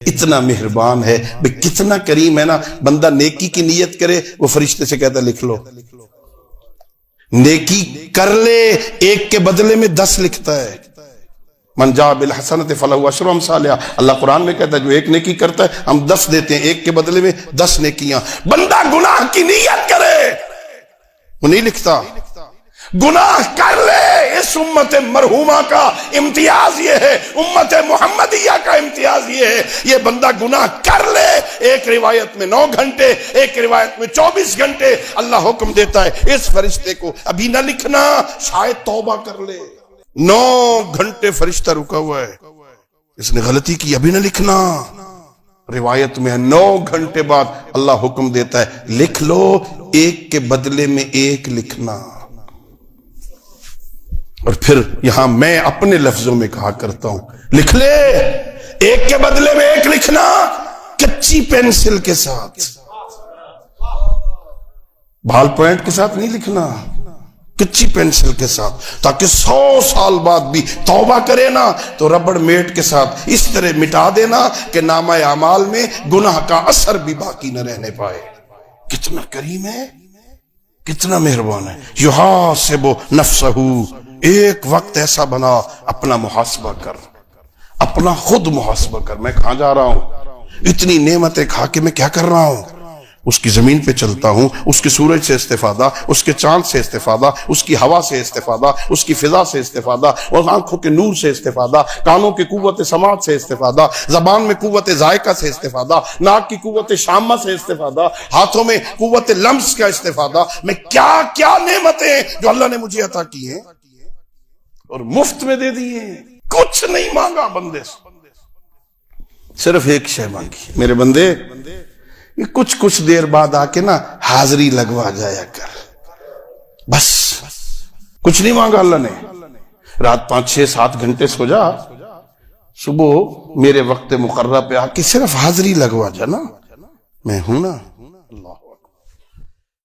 اتنا مہربان ہے، کتنا کریم ہے نا. بندہ نیکی کی نیت کرے، وہ فرشتے سے کہتا لکھ لو. نیکی کر لے، ایک کے بدلے میں 10 لکھتا ہے. من جاء بالحسنۃ فلہ عشر امثالھا. اللہ قرآن میں کہتا ہے جو ایک نیکی کرتا ہے ہم 10 دیتے ہیں، ایک کے بدلے میں 10 نیکیاں. بندہ گناہ کی نیت کرے وہ نہیں لکھتا. گناہ کر لے. اس امت مرحومہ کا امتیاز یہ ہے، امت محمدیہ کا امتیاز یہ ہے، یہ بندہ گناہ کر لے. ایک روایت میں 9 گھنٹے، ایک روایت میں 24 گھنٹے. اللہ حکم دیتا ہے اس فرشتے کو ابھی نہ لکھنا، شاید توبہ کر لے. 9 گھنٹے فرشتہ رکا ہوا ہے، اس نے غلطی کی، ابھی نہ لکھنا. روایت میں 9 گھنٹے بعد اللہ حکم دیتا ہے لکھ لو، ایک کے بدلے میں 1 لکھنا. اور پھر یہاں میں اپنے لفظوں میں کہا کرتا ہوں لکھ لے، 1 کے بدلے میں 1 لکھنا، کچی پینسل کے ساتھ، بال پوائنٹ کے ساتھ نہیں لکھنا، کچی پینسل کے ساتھ، تاکہ 100 سال بعد بھی توبہ کرے نا تو ربڑ میٹ کے ساتھ اس طرح مٹا دینا کہ نامہ اعمال میں گناہ کا اثر بھی باقی نہ رہنے پائے. کتنا کریم ہے، کتنا مہربان ہے. یحاسب نفسہ، ایک وقت ایسا بنا اپنا محاسبہ کر، اپنا خود محاسبہ کر. میں کہاں جا رہا ہوں؟ اتنی نعمتیں کھا کے میں کیا کر رہا ہوں؟ اس کی زمین پہ چلتا ہوں، اس کے سورج سے استفادہ، اس کے چاند سے استفادہ، اس کی ہوا سے استفادہ، اس کی فضا سے استفادہ، اور آنکھوں کے نور سے استفادہ، کانوں کی قوت سماعت سے استفادہ، زبان میں قوت ذائقہ سے استفادہ، ناک کی قوت شامہ سے استفادہ، ہاتھوں میں قوت لمس کا استفادہ. میں کیا کیا نعمتیں جو اللہ نے مجھے عطا کی ہیں اور مفت میں دے دی ہیں. کچھ نہیں مانگا بندے سے، صرف ایک شے مانگی، میرے بندے کچھ دیر بعد آ کے نا حاضری لگوا جایا کر، بس. کچھ نہیں مانگا اللہ نے. رات 5 6 7 گھنٹے سو جا، صبح میرے وقت مقررہ پہ آ کے صرف حاضری لگوا جا نا، میں ہوں نا. اللہ